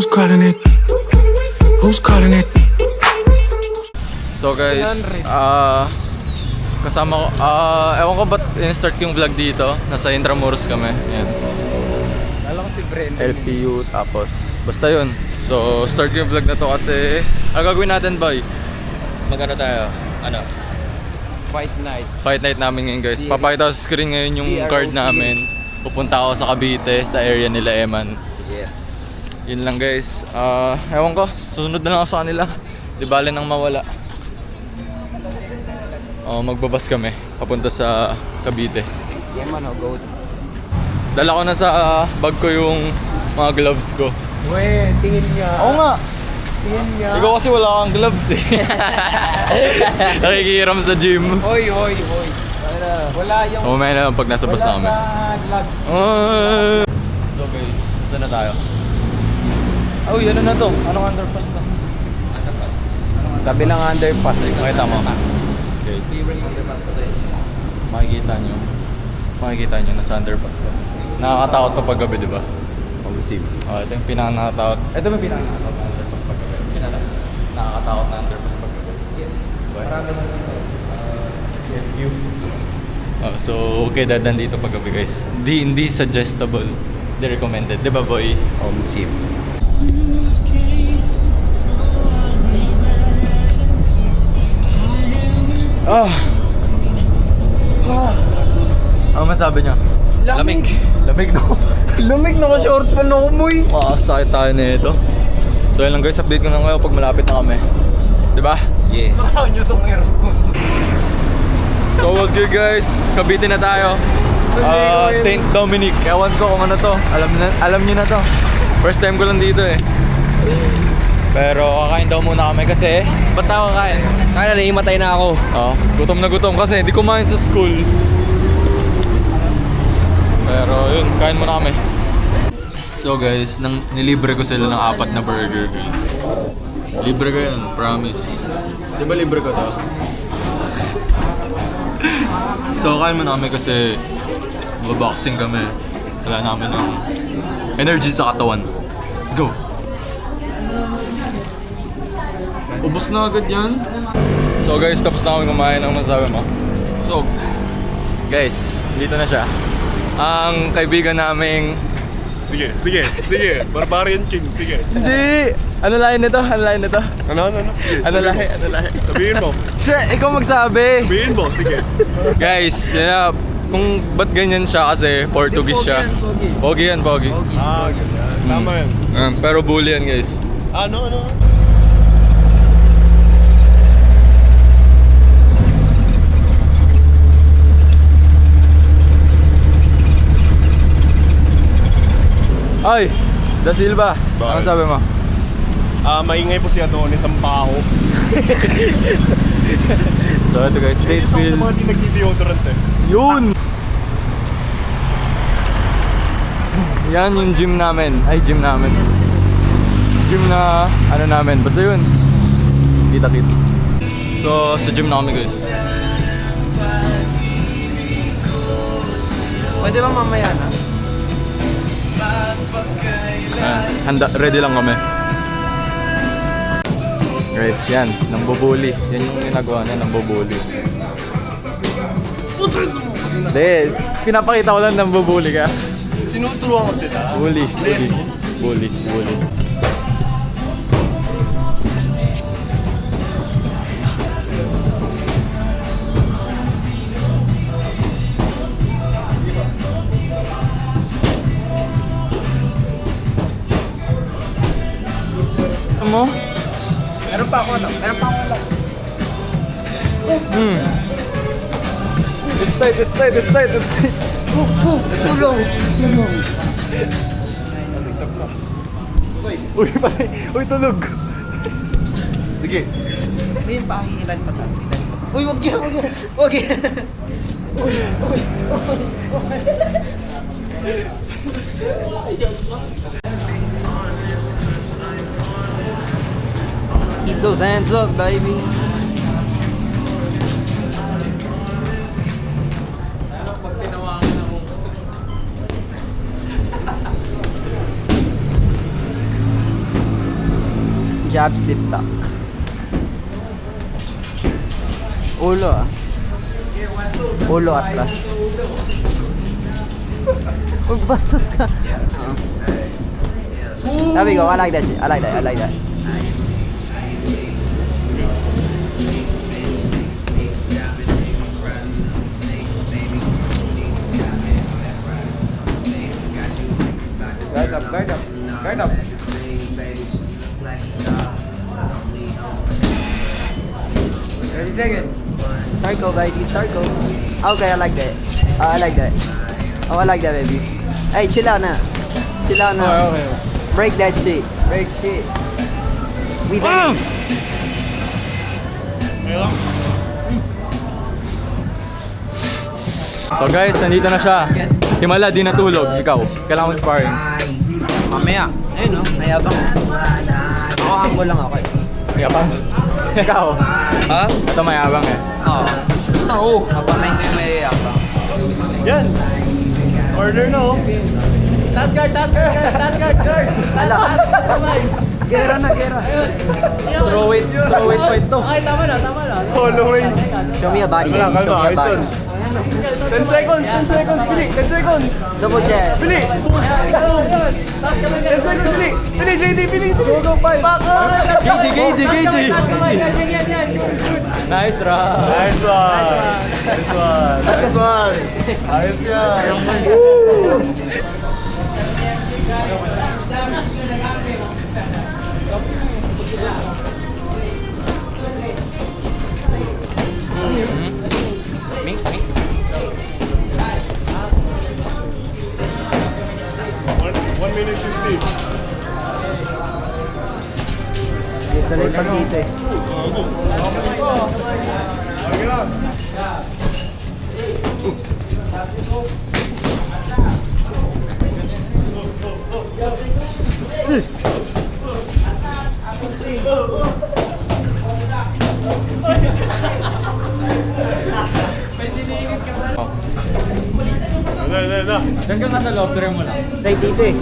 Who's calling it? Who's calling it? So guys, kasama ko, ewan ko ba't in-start yung vlog dito. Nasa Intramuros kami. Ayan. Alam ko si Brenda. LPU tapos, basta yun. So, start yung vlog na to kasi, ano gagawin natin, boy? Magano tayo? Ano? Fight night. Fight night namin ngayon guys. Papakita ko sa screen ngayon yung card namin. Pupunta ako sa Cavite, sa area nila Eman. Yes. Yun lang guys. Ewan ko, susunod na lang ako sa kanila. Di bale nang mawala. Magbabas kami, papunta sa Cavite. Yan man o, goat. Dala ko na sa bag ko yung mga gloves ko. Weh, tingin niya. Oo nga! Tingin niya. Ikaw kasi wala kang gloves eh. Nakikihiram sa gym. Hoy. Wala yung... So mamaya na lang pag nasa bus na kami. Gloves. So guys, saan na tayo? Oh, yan na to. Anong underpass to? Underpass. Tabi lang underpass. Makita mo. Guys, Libreng underpass ko tayo. makikita nyo nasa underpass ko. Nakakatakot kapag gabi, di ba? Obviously. Ito yung pinaka-nakatakot. Ito yung pinaka-nakatakot na underpass pag gabi. Nakakatakot na underpass pag gabi. Yes. Diba? Marami lang dito. SQ. So, okay dadan dito pag gabi guys. Hindi suggestible. Hindi recommended. Di ba boy? Obviously. Ano masabi niya? Lamig. Lamig no? Lamig, naka-short pa na ako mo eh. Makakasakit tayo na ito. So yun lang guys, update ko lang kayo pag malapit na kami. Diba? Yeah. Saan nyo itong aircon? So what's good guys? Cavite na tayo. St. Dominic. Ewan ko kung ano to. Alam niyo na to. First time ko lang dito eh. Pero kakain daw muna kami kasi ba't tayo kakain? Kaya naimatay na ako. Gutom na gutom kasi hindi kumain sa school. Pero yun, kain muna kami. So guys, nilibre ko sila ng 4 na burger. Libre ko yun, promise. Di ba libre ko to? So kain muna kami kasi boxing kami. Wala namin ng energy sa katawan. Let's go! Ubus na agad yan. So guys, tapos na kami kumain. Ang masabi mo? So, guys, dito na siya. Ang kaibigan naming... Sige. Barbarian King, sige. Hindi! Ano lahi nito? Ano? Sige. Ano lahi? Sabihin mo. Siya, ikaw magsabi! Sabihin mo, sige. Guys, yun, kung ba't ganyan siya kasi Portuguese siya. Pogi yan, pogi. Ganyan. Tama yan. Pero bully yan guys. Ano? Ay! Da Silva! Ano Bakit? sabi mo? Maingay po si Adonis ang pao. So ito guys, State Sa mga Fields. di nag-deodorant eh. Yun! Yan yung gym namin. Gym na ano namin. Basta yun. Kita kids. So sa gym na kami guys. Pwede ba mamaya na? Ready lang kami. Guys, yan. Nambubuli. Yan yung ginagawa niya, nambubuli. Hindi. Pinapakita ko lang nambubuli ka. Tinuturuan ko sila. Bully. Mo? Meron pa ako. It's tight. Tulong. Uy, tulog. Sige. Hindi yung pahihilan pa. Uy, wag yan. Keep those hands up, baby. Jab slip tuck. Ulo ah. Ulo atlas. Huwag bastos ka. There we go. I like that shit. I like that. I like that. Guard up, guard up, guard up. 30 seconds. Circle, baby. Circle. Okay, I like that. I like that. Oh, I like that, baby. Hey, chill out now. Chill out now. Okay. Break that shit. Break shit. We done. So guys, nandito na siya. Himala, di natulog. Ikaw, kailangan mo sparring. Mamaya. Ayun no, mayabang. Ako humble lang ako eh. Mayabang. Ikaw. Ha? Ito mayabang eh. Oo. Oo. Kapamay nga mayabang. Yan. Order na oh. Task guard, task guard, task guard, guard. Ala. Gera na, gera. Throw it fight to. Okay, tama na, tama na. Following. Show me a body, Wala, baby. Show kalma. me a body. Ayos 10 seconds, 10 seconds, Pili. 10 seconds. Double jab. Pili. 10 seconds, Pili. Pili, JD, Pili. Go, go, 5. Back up. KG. Nice round. Nice one. Nice one. Nice one. Ayos yan. Mink. 1 minute 50. Yes, na lang dito eh. Okay lang. Na. Diyan ka nga sa loob, try mo lang. Right dito eh.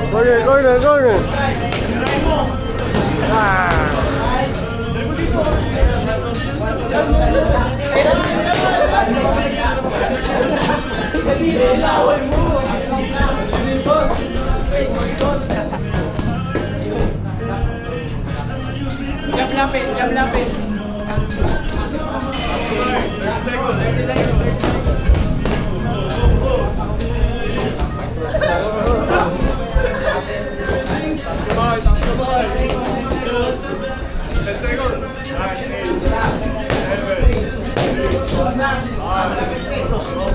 Corner. Lapit. Sabay. 10 seconds. 9, 8, 7, 6,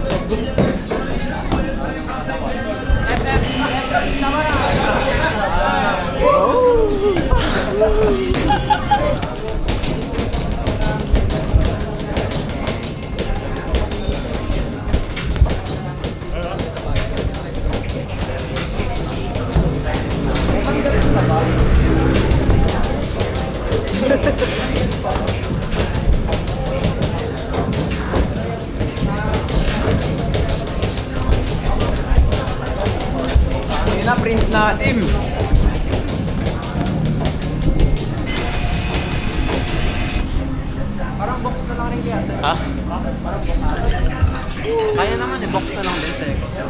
5. Yun na, Prince Nasim. Parang box na lang rin kaya. Ha? Kaya naman eh, box na lang din sa Excel.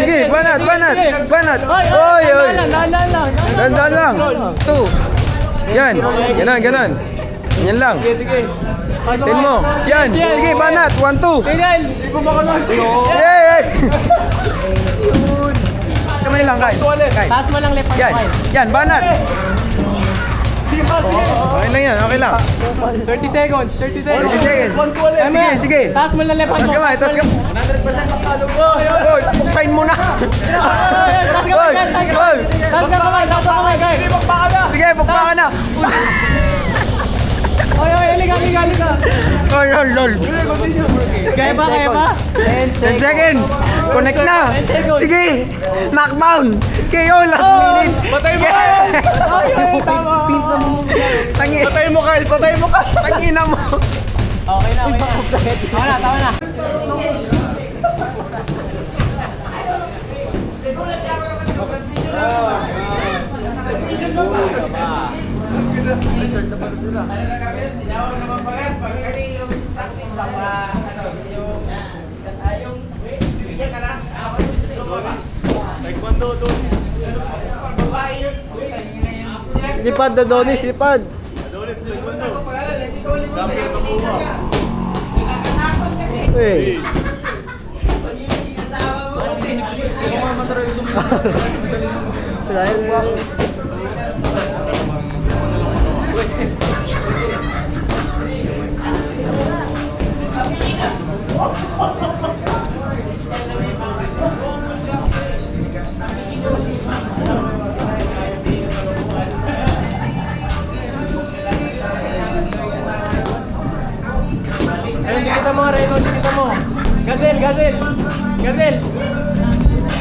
Sige, banat. Oy. Dandan lang. 2. Yan. Ganon. Yan lang. Sige. Tin mo. Yan. Sige, banat. 1, 2. Tingnan. Hindi ko makulong. Hey. Kamay lang, Kyle. Taas mo lang lepan. Yan, banat. Okay lang yan, okay lang. 30 seconds. 30 seconds. Sige. Taas mo lang lepan. Taas kamay. 100% makalo mo. Oy, puksain mo na. Taas kamay, guys. Sige, pukpa ka na. Oy, liga. Lol. Kaya ba? 10 seconds. Connect na. Sige. Knockdown. KO last minute. Patay mo. Tama. Patay mo, Kyle. Tangina mo. Okay na. Tama na. Lipad na Donis, lipad. Hey. Dahil mo ako. Dikita mo, Reno, dikita mo. Gazelle.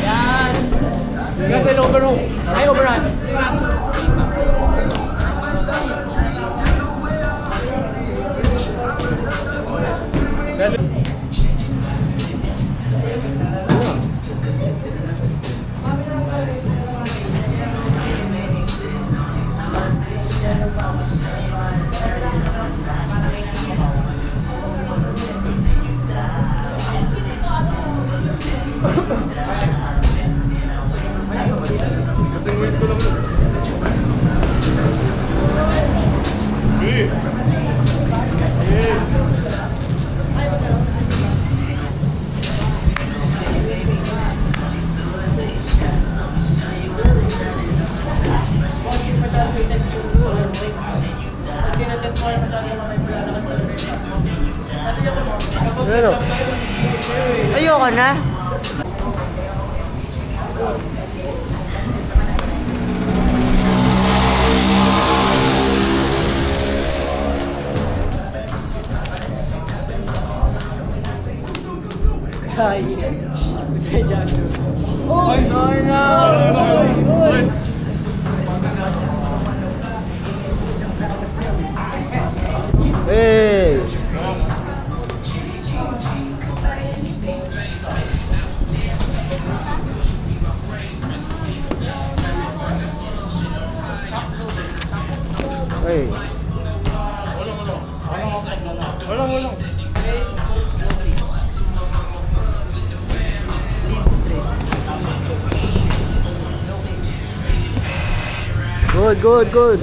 Yan. Gazelle overhook. Ay, overhand. Ano? Ayoko na. Hey. Hey. Good.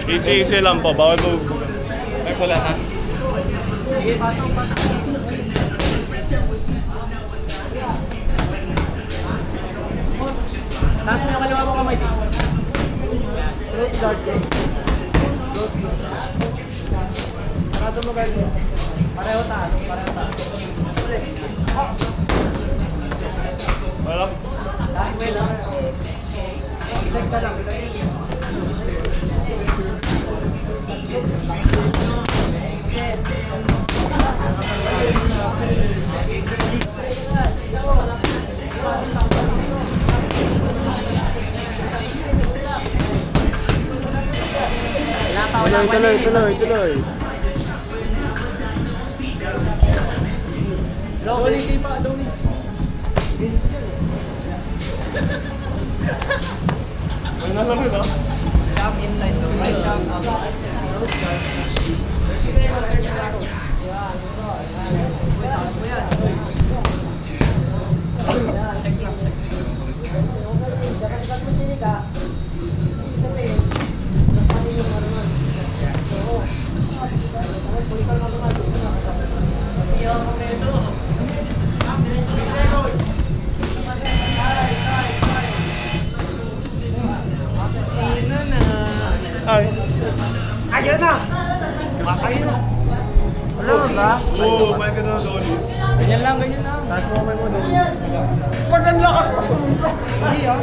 Easy lang po, bawal mo. Ay, wala na. Taas mo yung kaliwa mo kamay. Sarado mo ganito. Pareho taas. Wala. Last way lang. Check ka lang. Tuloy. Low, pa. Jump inside the right jump outside. Ayun na! Ayun na! Ano ba? Oo, may ganun doon. Ganyan lang, ganyan lang. Tapos mo may mo doon. Pag ang lakas pa sumubra! Hindi ah!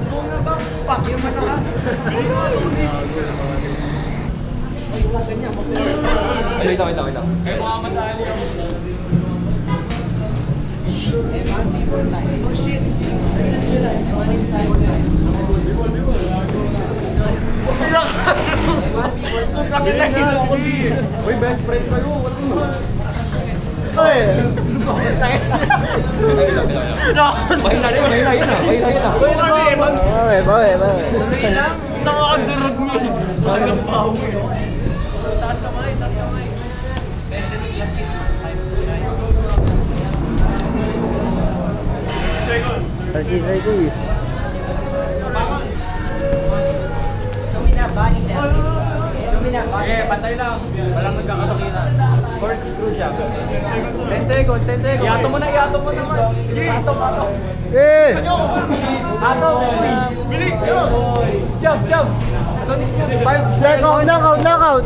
Kung na ba? Pak, yung mata ka! Ay, wait lang. Kaya mga matali yung... Uy, best friend kayo. Oy! Mahina yun ah. Bawi. Nakakadurog mo yun. Talagang baho mo yun. Taas kamay. Ready. Eh, pantay lang. Walang nagkakasakitan. First screw siya. 10 seconds. Iato mo naman. Ato. Eh! Ato. Bilik. Jump. Knockout!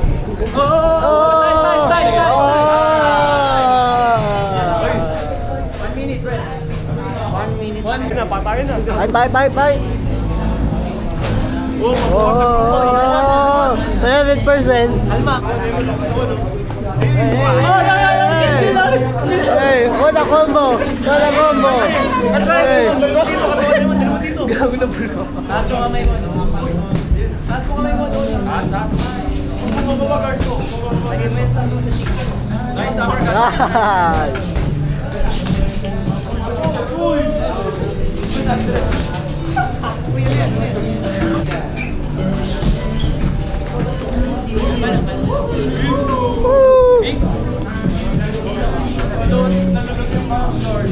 Oh! Time. Oh! 1 minute rest. 1 minute. Na, patayin na. Bye. Oh! 100%. Alma. Hey, wala combo. Hey. Gago na bulo. Taas mo kamay mo. Ang mababa guard ko. Lagyan mo yan sa doon sa cheeks. Nice uppercut. Nice. Doon, nalulog yung mga short.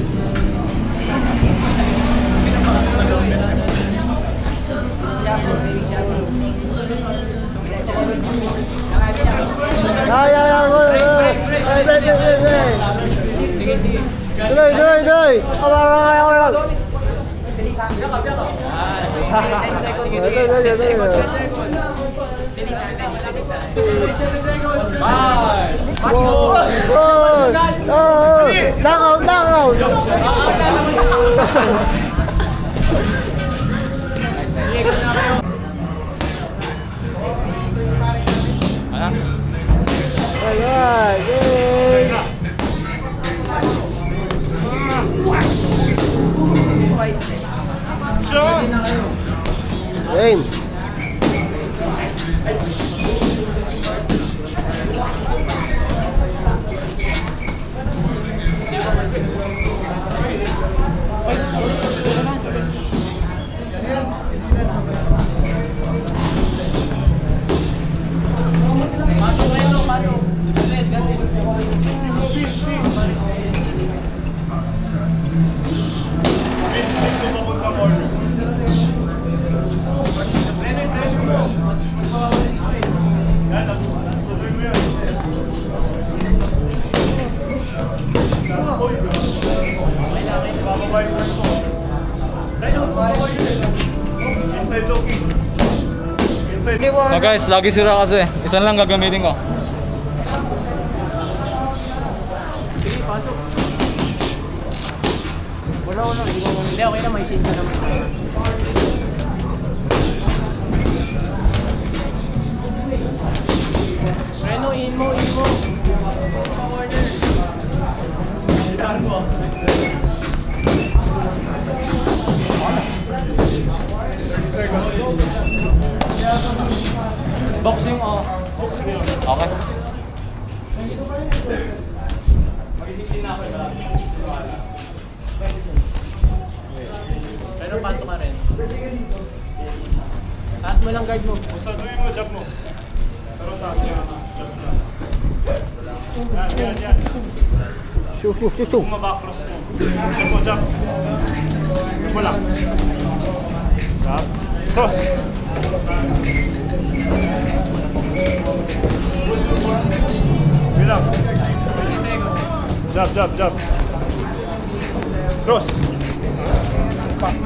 Tuloy. Knockout. Alright, game. No guys, lagi sira kasi. Isa lang gagamitin ko. Hindi, okay na, may change na naman. Reno, in mo. Order. Boxing o? Okay. Pero pasok ka rin. Taas mo lang guard mo. Saduhin mo, jab mo. Pero taas ka. Jab mo. Yan. Shoot. Bumaba-cross mo. Jab mo, jab. Jab mo lang. Jab. Cross. Bilang. Jab. Cross. Time.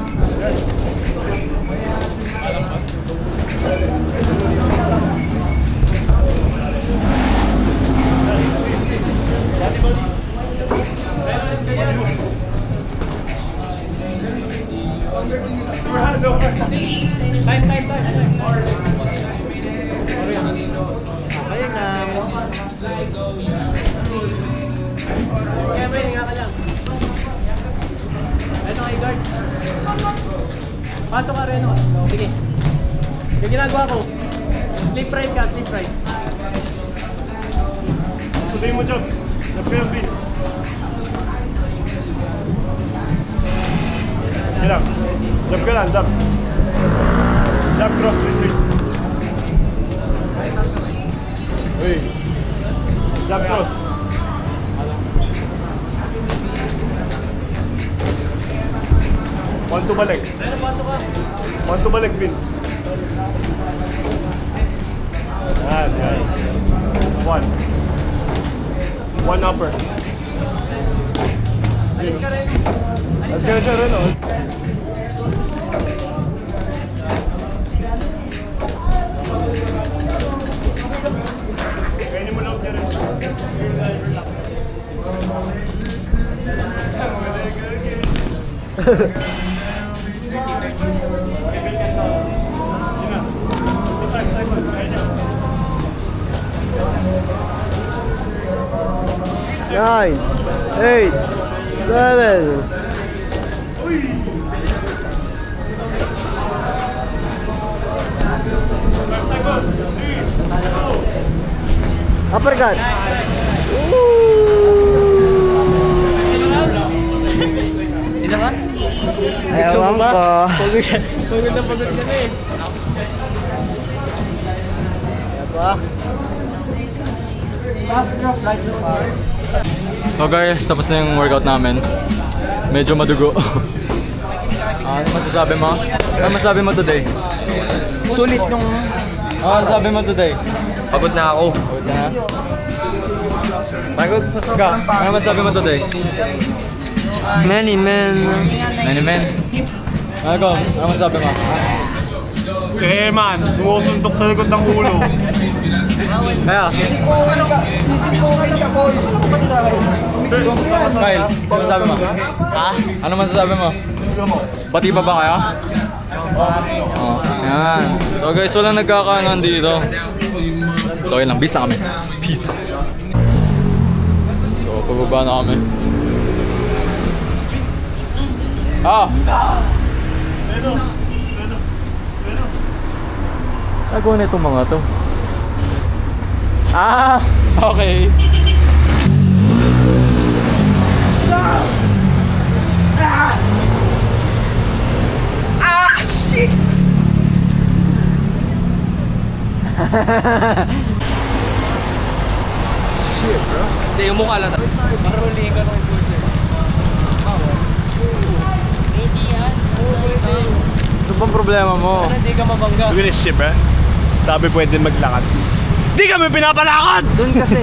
Ayun na. Kaya may hinga ka lang. Ano kay guard? Pasok ka rin o. Sige. Yung ginagawa ko. Sleep right ka, sleep right. Saduhin mo, jab. Jab ka yung beats. Bilang. Jab ka lang, jab. Jab, cross, retreat. Uy. Jab, cross. One to balik. Ano, pasok ka. One to balik, Vince. Yan, guys. One upper. Alis ka rin. Let's go, siya rin, oh. Kainin mo lang siya rin. Nine, 8, 7. Uppercut. Isa ka? Ewan ko. Pagod na eh. So guys, tapos na yung workout namin. Medyo madugo. Ano masasabi mo? Ano masasabi mo today? Sulit nung... Ano masasabi mo today? Pagod na ako. Pagod na? Pagod? Ka, ano masasabi mo today? Many men. Many men. Ano masasabi mo? Si Eman, sumusuntok sa likod ng ulo. Kaya? Kyle, ano masasabi mo? Ha? Ano masasabi mo? Pati pa ba kayo? Oh, yan. So guys, walang nagkakaanan dito. So yun lang, bis na kami. Peace. So, pababa na kami. Nagawa na itong mga to. Okay. Shit! Shit, bro. Hindi, yung mukha lang. Maruli ka ng culture. Hindi yan. Ano bang problema mo? Hindi ka mabangga. Look at this shit, bro. Sabi pwede maglakad. Di kami pinapalakad! Doon kasi.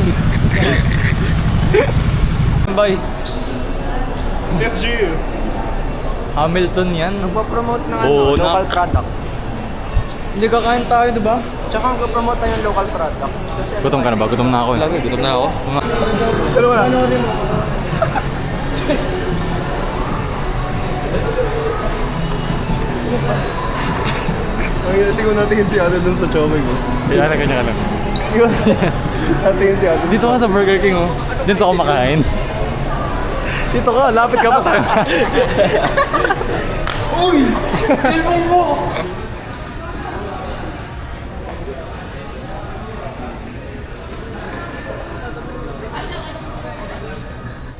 Bye. SG. Hamilton yan. Nagpa-promote ng Oo, local na. products. Hindi kakain tayo, di ba? Tsaka nagpa-promote tayo ng local products. Gutom ka na ba? Gutom na ako eh. Lagi, gutom na ako. Dalawa na. Tingnan natin si Ate dun sa choming mo. Kaya na, kanya ka lang. Natingin si Ate. Dito ka sa Burger King, oh. Diyan sa kumakain. Dito ka, lapit ka pa tayo. Uy! Cellphone mo!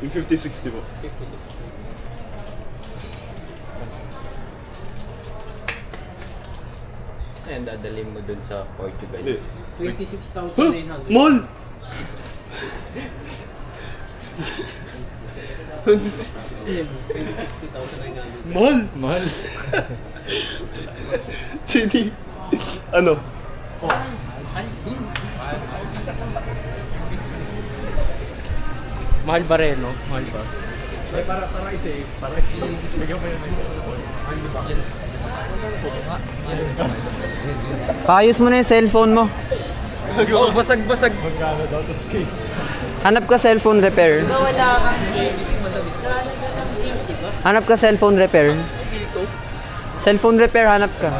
Yung 50-60 po. yan, dadalhin mo dun sa Portugal. 26,900. Mall! 60,900. Mall! Mahal. JD. Ano? Mahal ba rin, no? Mahal ba? Paayos mo na yung cellphone mo. Oh, basag-basag. Hanap ka cellphone repair. Hanap ka cellphone repair. Cellphone repair, hanap ka.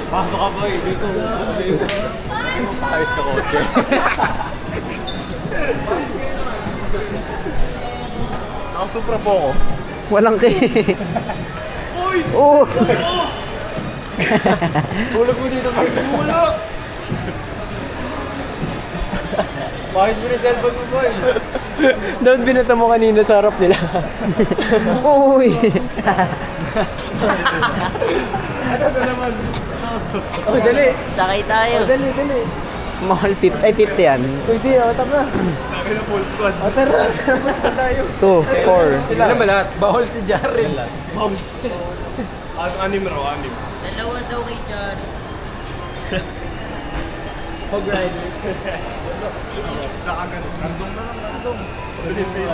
Pasok ka boy, dito. Ayos ka kotse. Nakasupra po ako. Walang case. Oh! Tulog mo dito, Mark. Wala! Pakis mo rin cellphone mo boy. Doon binuta mo kanina sa harap nila. Uy! Oh, dali. Sakay tayo. Dali, dali. Mahal 50. Ay, 50 yan. Pwede, tama. Sabi na full squad. Tara, tara tayo. 2, 4. Ilan ba lahat? Bawal si Jaren. Bounce. Anim raw, anim. Dalawa daw kay Johnny. Hog rider. Nakagano. Nandong na lang, nandong. Pwede sa'yo.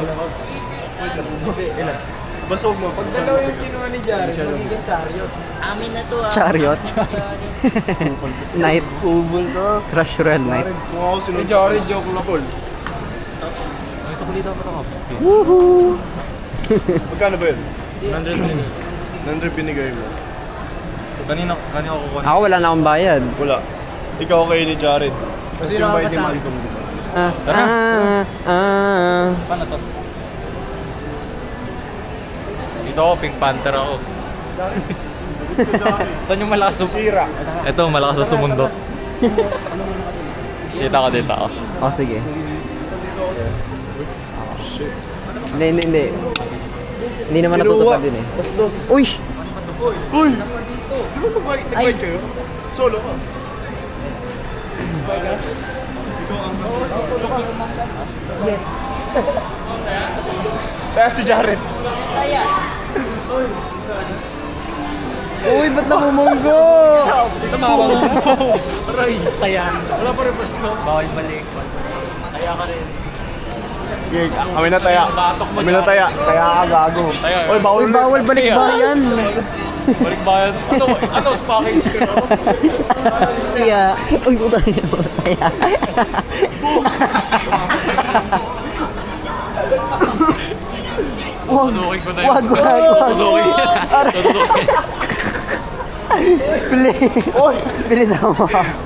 Pwede mo. Ilan? Basta huwag mo. Pag dalawa yung kinuha ni Jaren, magiging chariot. Amin na to ah. Chariot. Night. Ubol to. Crash Royale Night. Kung ako sinunod. Jaren, joke lang. Ay, sa kulita pa ako. Woohoo! Magkano ba yun? 100 minutes. 100 binigay mo. Kanina ko kukunin. Ako wala na akong bayad. Wala. Ikaw kayo ni Jared. Kasi yung bayad ni nakakasama? Malcolm. Paano to? Dito ako, Pink Panther ako. Saan yung malakas Sira. Ito, malakas sa sumundot. Kita ko, dito ako. Oh, sige. Hindi. Hindi naman natutupad din eh. Bastos. Uy! Uy! Di ba nag-bike kayo? Solo ka. Ikaw ang solo ka. Yes. Kaya si Jared. Uy, ba't namumunggo? Dito makakabang. Aray, kaya. Wala pa rin to. Bawal balik. Kaya ka rin. Gig, kami na taya. Kami na taya. Kaya ka gago. Taya. Uy, bawal Uy, bawal balik bayan. Balik bayan. Ano, package ko? Kaya, uy, puta niya. Tutusukin ko na yun. Wag. Tutusukin. Tutusukin. Bilis mo.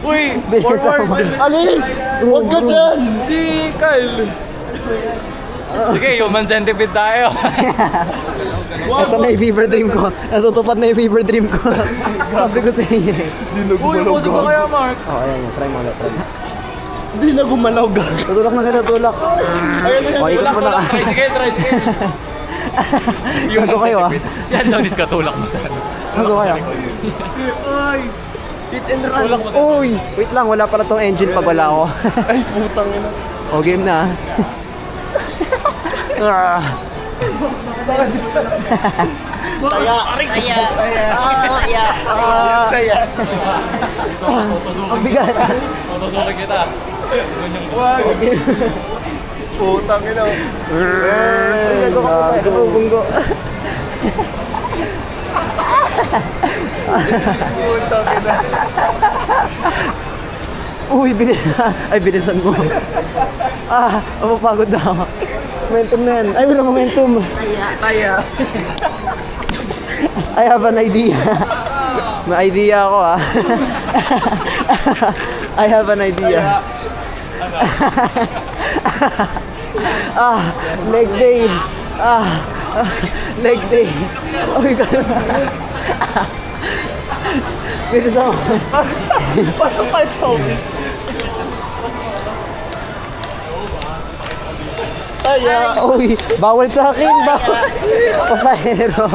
Uy, Bilis forward. mo. Alis! Huwag ka dyan! Si Kyle. Sige, human centipede tayo. Ito na yung fever dream ko. Natutupad na yung fever dream ko. Sabi ko sa inyo. Uy, puso ko kaya, Mark. Oh, ayan yun. Try mo ulit. Try mo. Hindi na gumalaw gago. Tutulak na kayo, tutulak. Ayun na yan. Oh, ikot mo na ka. Tricycle. Gago kayo ah. Si Adonis katulak mo sa ano. Gago kayo. Ay, hit and run. Tulak mo. Uy! Wait lang, wala pala tong engine pag wala ako. Ay, putang ina. O, game na ah. Saya. Ang bigat. Tutusukin kita. Wag. Putang ina. Gago ka po tayo. Bunggo. Putang ina. Uy, ay, bilisan mo. Mapapagod na ako. Momentum na yan. Ay, wala momentum. Kaya. I have an idea. May idea ako ah. I have an idea. Leg day. Leg day. Oh my God. Bilis ako. Pasok tayo sa office. Uy, bawal sa akin. Bawal. Pasahero.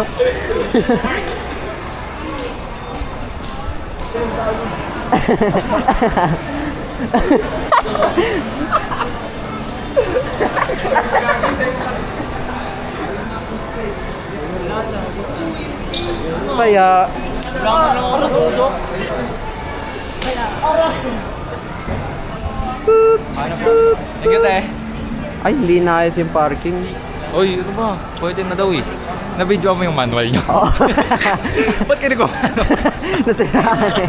Kaya, Thank you, te. ay hindi na ayos yung parking. Uy, ano ba? Pwede na daw eh. Na-video mo yung manual nyo. Oo. Ba't ka nagpapano? Nasiraan eh.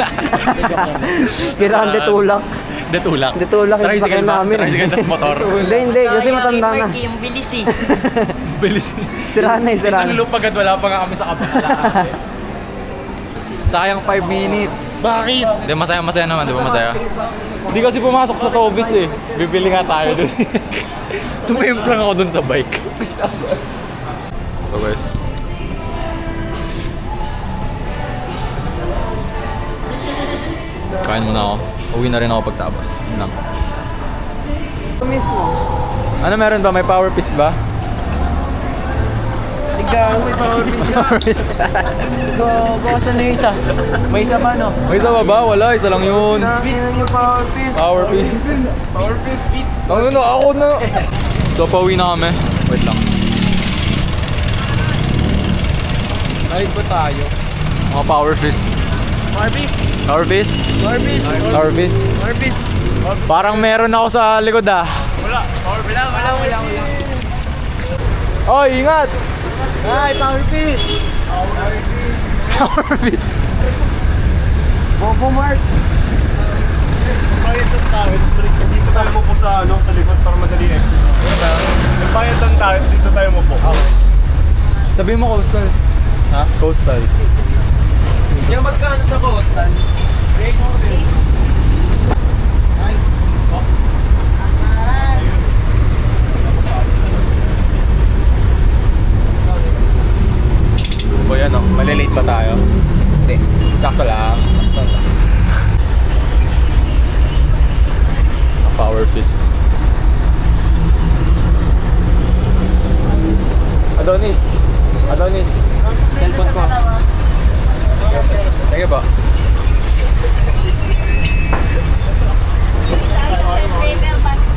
Kiraan ditulak. Detulak. Ditulak yung Tricycle sakyan ba? namin. Tricycle tas motor. Hindi, kasi matanda na. Yung bilis eh. Bilis. Siraan na eh, siraan. Isang loop agad, wala pa nga kami sa kabakalaan. Sayang 5 minutes. Bakit? Hindi, masaya naman, di ba masaya? Hindi kasi pumasok sa Tobis eh. Bibili nga tayo dun. Sumayamp lang ako dun sa bike. So guys. Kain muna ako. Uwi na rin ako pagtapos. Yun lang. Mismo. Ano meron ba? May power fist ba? Ikaw, may power piece ka. Bawasan na yung isa. May isa pa, no? May isa ba ba? Wala, isa lang yun. Nakakainan yung power piece. Power fist. Power piece beats. Ano, ako na. So, pauwi na kami. Wait lang. Kahit ba tayo? Mga power fist. Power piece. Power fist? Power piece. Power fist? Power piece. Parang meron ako sa likod ah. Wala. Power piece. Wala. Oy, ingat! Ay, power piece. Power fist. Bobo Mark. Bayad ng tayo, tapos balik dito tayo mo po sa, sa likod para madali exit. Bayad ng tayo, tapos dito tayo mo po. Sabihin mo coastal. Ha? Coastal. Yung magkano sa coastal? O yan o, malilate pa tayo. Hindi. Sakto lang. Power fist. Adonis. Cellphone ko. Sige po.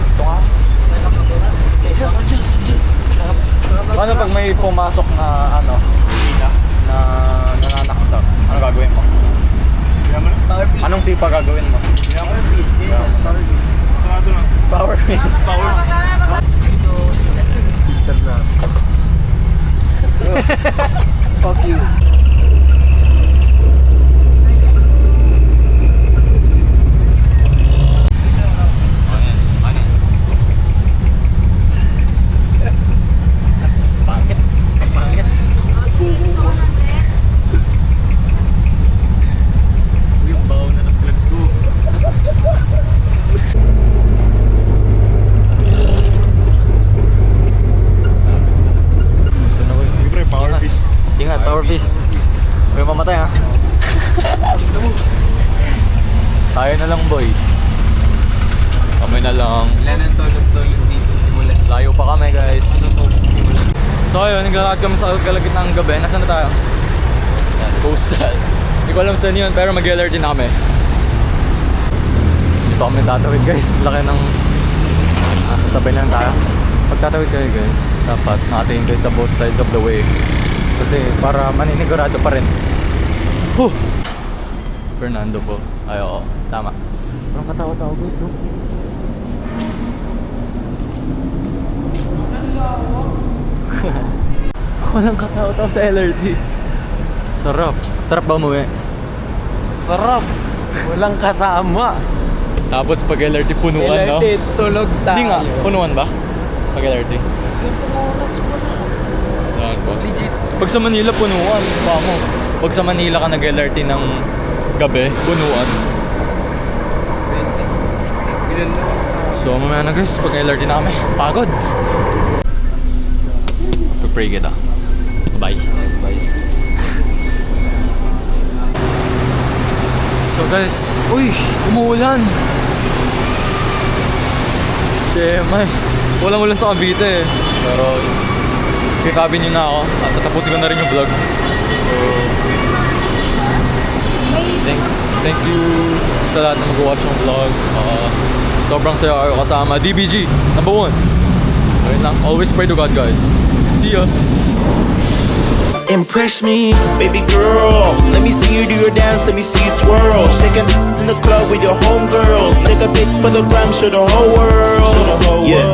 Ito nga. Paano pag may pumasok na na nananaksak? Ano gagawin mo? Anong sipa gagawin mo? Sarado na. Power fist. Fuck you. Siyempre, power fist. Ingat, power fist. Huwag mamatay ha. Tayo na lang boy. Kami na lang. Wala nang tulog-tulog dito. Simulan. Layo pa kami guys. So ayun, naglalakad kami sa kalagitnaan ng gabi. Nasaan na tayo? Coastal. Hindi ko alam saan yun, pero mag-LRT na kami. Dito kami tatawid guys. Laki ng sasabay lang tayo. Pag tatawid kayo guys, dapat nakatingin kayo sa both sides of the way. Kasi para maninigurado pa rin. Huh! Fernando po. Ay oo, tama. Parang katawa-tawa guys oh. Walang katawa-tawa sa LRT. Sarap. Sarap ba umuwi? Sarap. Walang kasama. Tapos pag LRT punuan, no? LRT, tulog tayo. Hindi nga, punuan ba? Pag LRT. Yan po. Legit. Pag sa Manila, punuan. Baka mo. Pag sa Manila ka nag-LRT ng gabi, punuan. So mamaya na guys, pag LRT na kami. Pagod. Pag-pray kita. Bye. So guys, uy, umuulan. Siyemay. Walang ulan sa Cavite eh. Pero, sinasabi niyo na ako at tatapusin ko na rin yung vlog. So, thank you. Thank you sa lahat na mag-watch ng vlog. Sobrang saya kayo kasama. DBG, #1. Ayun lang. Always pray to God, guys. See ya! Impress me. Baby girl, let me see you do your dance, let me see you twirl. Shake it in the club with your homegirls. Take a pic for the gram, show the whole world. Yeah.